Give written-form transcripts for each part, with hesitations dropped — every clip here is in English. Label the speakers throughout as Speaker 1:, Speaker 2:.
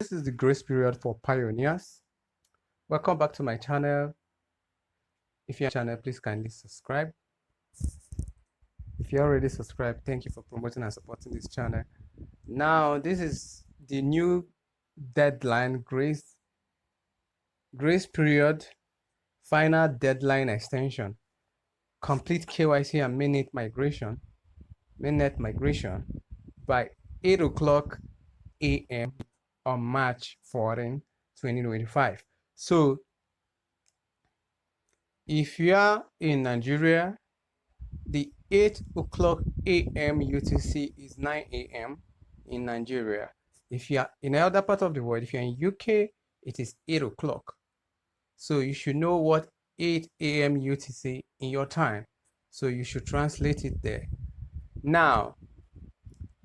Speaker 1: This is the grace period for pioneers. Welcome back to my channel. If you're on my channel, please kindly subscribe. If you're already subscribed, thank you for promoting and supporting this channel. Now, this is the new deadline grace period, final deadline extension. Complete KYC and mainnet migration by 8 o'clock a.m. on March 14, 2025. So if you are in Nigeria, the 8 o'clock a.m. UTC is 9 a.m. in Nigeria. If you are in another part of the world, if you're in UK, it is 8 o'clock. So you should know what 8 a.m. UTC in your time. So you should translate it there. Now,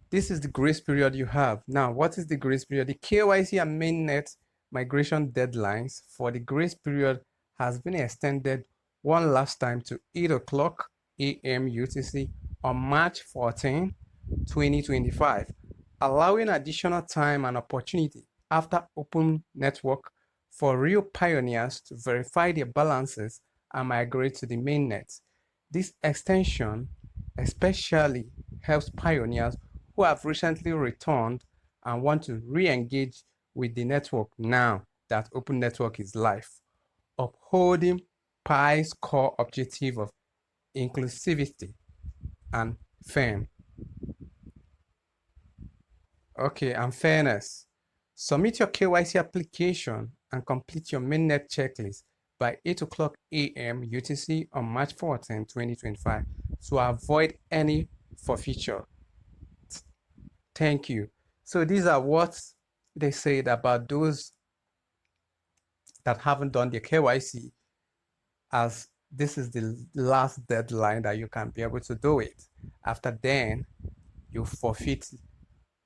Speaker 1: this is the grace period you have. Now, what is the grace period? The KYC and mainnet migration deadlines for the grace period has been extended one last time to 8 o'clock a.m. UTC on March 14, 2025, allowing additional time and opportunity after open network for real pioneers to verify their balances and migrate to the mainnet. This extension especially helps pioneers who have recently returned and want to re-engage with the network now that open network is live, upholding PI's core objective of inclusivity and fairness. Okay, and fairness. Submit your KYC application and complete your mainnet checklist by 8 o'clock a.m. UTC on March 14, 2025 to avoid any forfeiture. Thank you. So these are what they said about those that haven't done their KYC, as this is the last deadline that you can be able to do it. After then, you forfeit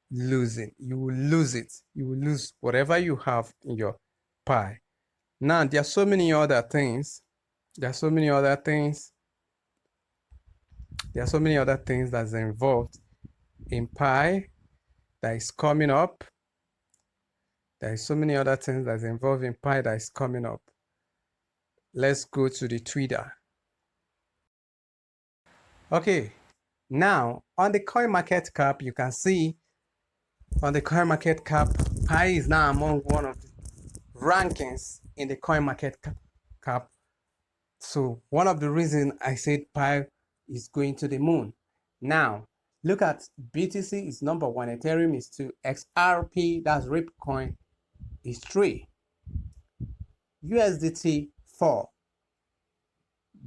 Speaker 1: losing. You will lose it. You will lose whatever you have in your pie. Now, there are so many other things. There are so many other things. There are so many other things that's involved in pie that is coming up. There are so many other things that's involved in pie that is coming up. Let's go to the Twitter. Okay, now on the CoinMarketCap, you can see on the CoinMarketCap, Pi is now among one of the rankings in the CoinMarketCap. So one of the reasons I said Pi is going to the moon. Now, look at BTC is number 1, Ethereum is 2, XRP, that's Ripcoin, is 3, USDT 4,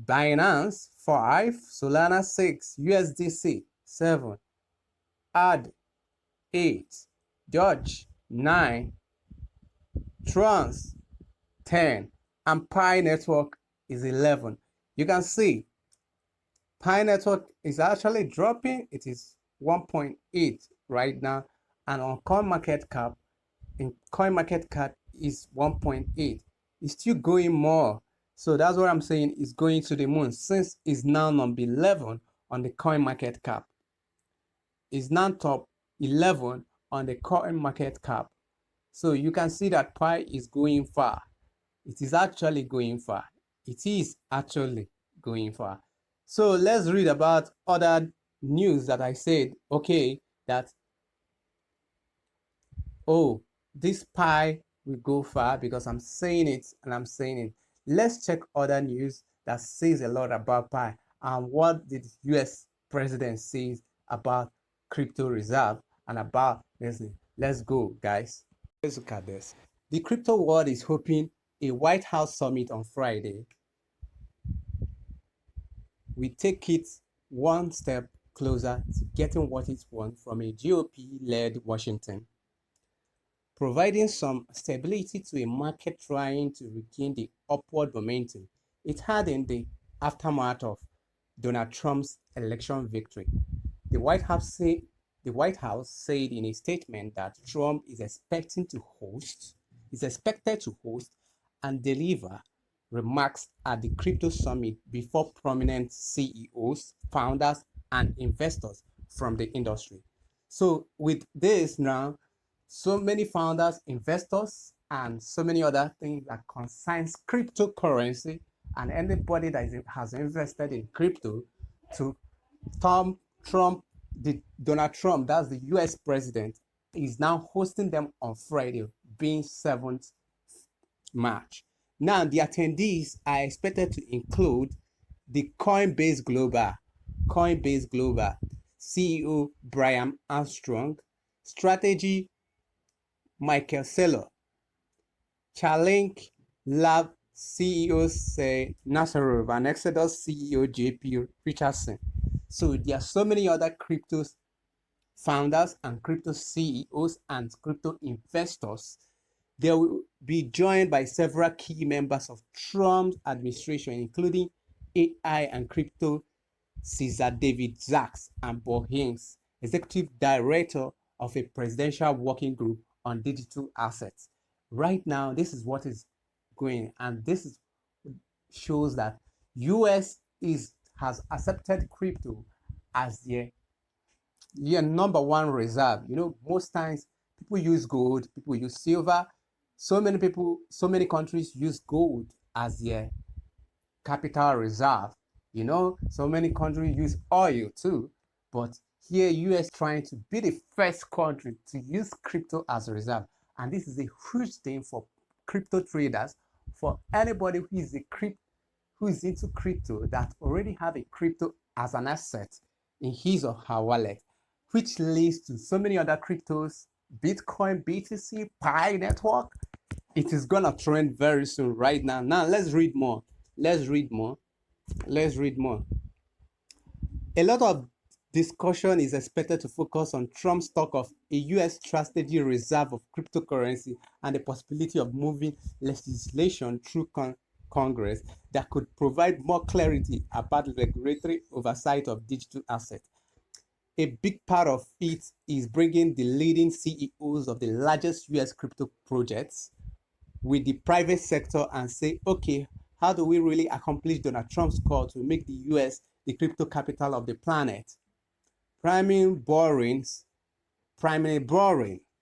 Speaker 1: Binance 5, Solana 6, USDC 7, AD 8, Doge 9, Trans 10, and Pi Network is 11. You can see Pi Network is actually dropping. It is 1.8 right now, and on CoinMarketCap, is 1.8. It's still going more. So that's what I'm saying, is going to the moon, since it's now number 11 on the CoinMarketCap. It's now top 11 on the CoinMarketCap. So you can see that Pi is going far. It is actually going far. It is actually going far. So let's read about other news that I said, okay, that, oh, this Pi will go far because I'm saying it and I'm saying it. Let's check other news that says a lot about Pi and what did US president says about crypto reserve and about this. Let's go, guys. Let's look at this. The crypto world is hoping a White House summit on Friday will take it one step closer to getting what it wants from a GOP-led Washington, providing some stability to a market trying to regain the upward momentum it had in the aftermath of Donald Trump's election victory. The White House said in a statement that Trump is expected to host and deliver remarks at the crypto summit before prominent CEOs, founders, and investors from the industry. So with this now, so many founders, investors, and so many other things that concerns cryptocurrency, and anybody that has invested in crypto to Tom Trump, Donald Trump, that's the US president, is now hosting them on Friday, being 7th March. Now, the attendees are expected to include the Coinbase Global CEO Brian Armstrong, strategy Michael Saylor, Chainlink Lab CEO say Nasarov, and Exodus CEO JP Richardson. So there are so many other crypto founders and crypto CEOs and crypto investors. They will be joined by several key members of Trump's administration, including AI and crypto Caesar David Sachs and Bo Hines, executive director of a presidential working group on digital assets. Right now, this is what is going, and this is, shows that US has accepted crypto as their number one reserve. Most times people use gold, people use silver. So many countries use gold as their capital reserve. So many countries use oil too, but here US trying to be the first country to use crypto as a reserve, and this is a huge thing for crypto traders, for anybody who is into crypto that already have a crypto as an asset in his or her wallet, which leads to so many other cryptos, Bitcoin, BTC, Pi network. It is gonna trend very soon. Right now, let's read more. Let's read more. Let's read more. A lot of discussion is expected to focus on Trump's talk of a US strategy reserve of cryptocurrency and the possibility of moving legislation through Congress that could provide more clarity about regulatory oversight of digital assets. A big part of it is bringing the leading CEOs of the largest US crypto projects with the private sector and say, okay, how do we really accomplish Donald Trump's call to make the US the crypto capital of the planet? Primary Boring,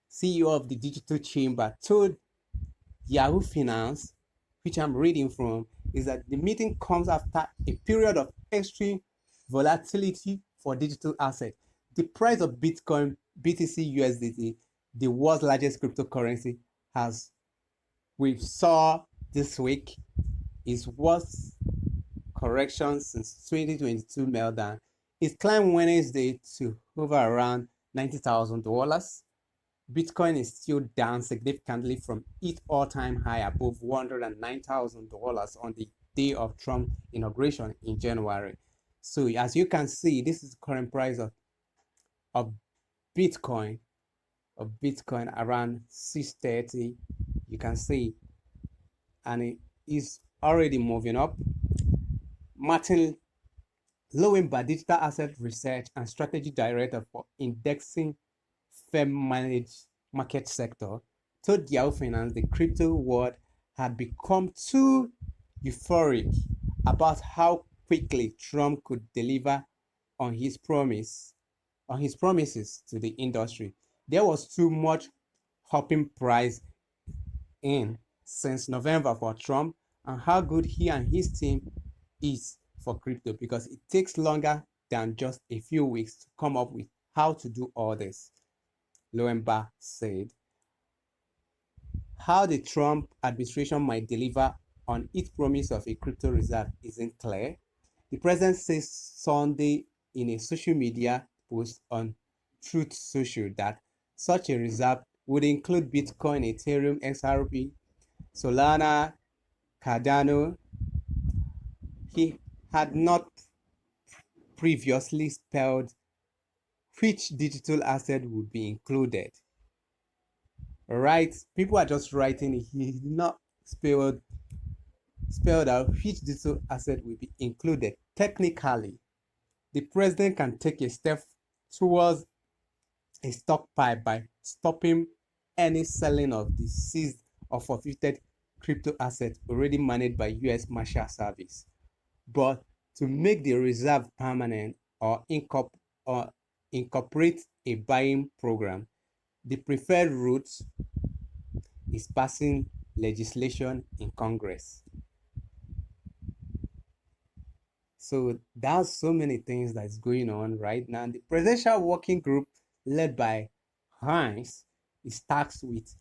Speaker 1: CEO of the Digital Chamber, told Yahoo Finance, which I'm reading from, is that the meeting comes after a period of extreme volatility for digital assets. The price of Bitcoin, BTC USDT, the world's largest cryptocurrency, we saw this week, is worst correction since 2022 meltdown. It climbed Wednesday to over around $90,000. Bitcoin is still down significantly from its all-time high above $109,000 on the day of Trump inauguration in January. So as you can see, this is the current price of Bitcoin around 630. You can see, and it is already moving up. Martin Lowenberg, Digital Asset Research and Strategy Director for Indexing Firm Managed Market Sector, told Yahoo Finance the crypto world had become too euphoric about how quickly Trump could deliver on his promises to the industry. There was too much hopping price in since November for Trump, and how good he and his team is for crypto, because it takes longer than just a few weeks to come up with how to do all this. Lowenberg said how the Trump administration might deliver on its promise of a crypto reserve isn't clear. The president says Sunday in a social media post on Truth Social that such a reserve would include Bitcoin, Ethereum, XRP, Solana, Cardano. He had not previously spelled which digital asset would be included. Right? People are just writing it. He did not spelled out which digital asset will be included. Technically, the president can take a step towards a stockpile by stopping any selling of the seized or forfeited crypto assets already managed by US Marshal Service. But to make the reserve permanent or incorporate a buying program, The preferred route is passing legislation in Congress. So there's so many things that's going on right now. The presidential working group led by Heinz is tasked with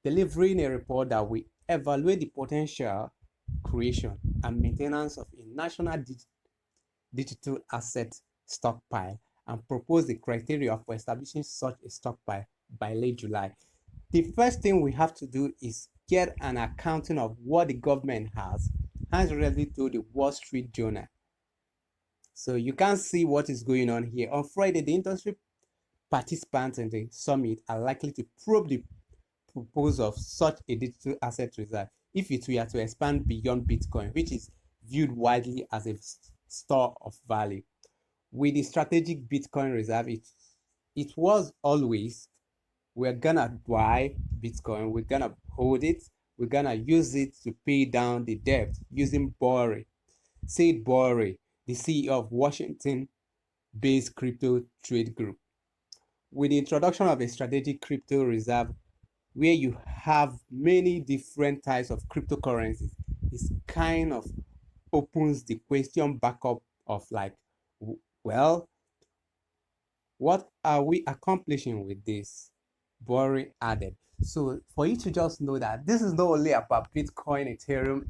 Speaker 1: delivering a report that will evaluate the potential creation and maintenance of a national digital asset stockpile and propose the criteria for establishing such a stockpile by late July. The first thing we have to do is get an accounting of what the government has already told the Wall Street Journal. So you can see what is going on here. On Friday, the industry participants in the summit are likely to probe the proposal of such a digital asset reserve if it were to expand beyond Bitcoin, which is viewed widely as a store of value. With the strategic Bitcoin reserve, it was always, we're gonna buy Bitcoin, we're gonna hold it, we're gonna use it to pay down the debt using Bory. Said Bory, the CEO of Washington-based crypto trade group. With the introduction of a strategic crypto reserve, where you have many different types of cryptocurrencies, it kind of opens the question back up of like, well, what are we accomplishing with this? Boring added. So for you to just know that this is not only about Bitcoin, Ethereum,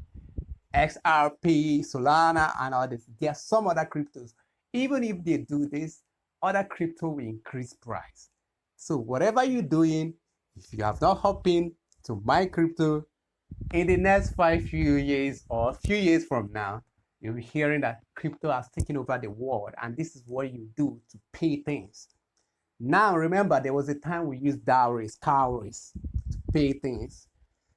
Speaker 1: XRP, Solana, and all this. There are some other cryptos. Even if they do this, other crypto will increase price. So whatever you're doing, if you have not hopped in to my crypto, in the next few years or few years from now, you'll be hearing that crypto has taken over the world, and this is what you do to pay things. Now, remember, there was a time we used dowries, cowries to pay things.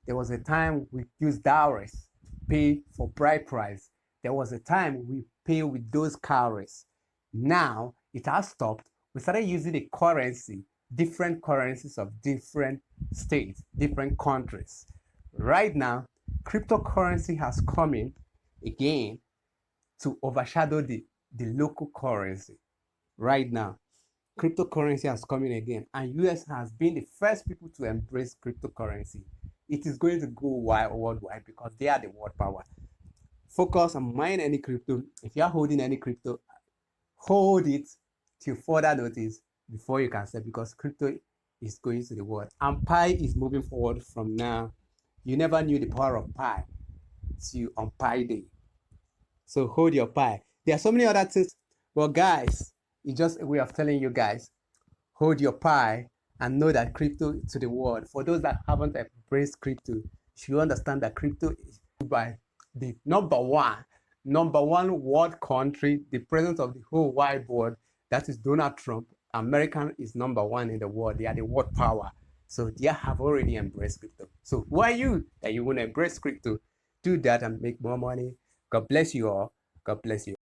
Speaker 1: There was a time we used dowries to pay for bride price. There was a time we pay with those cowries. Now, it has stopped. We started using a currency, different currencies of different states, different countries. Right now, cryptocurrency has come in again to overshadow the local currency. Right now, cryptocurrency has come in again, and US has been the first people to embrace cryptocurrency. It is going to go worldwide because they are the world power. Focus on mine any crypto. If you are holding any crypto, hold it till further notice before you can sell, because crypto is going to the world and Pi is moving forward from now. You never knew the power of Pi till on Pi Day. So hold your Pi. There are so many other things, but guys, it's just a way of telling you guys, hold your Pi and know that crypto to the world. For those that haven't embraced crypto, you should understand that crypto is by the number one world country, the president of the whole wide world, that is Donald Trump. American is number one in the world. They are the world power. So they have already embraced crypto. So who are you that you want to embrace crypto? Do that and make more money. God bless you all. God bless you.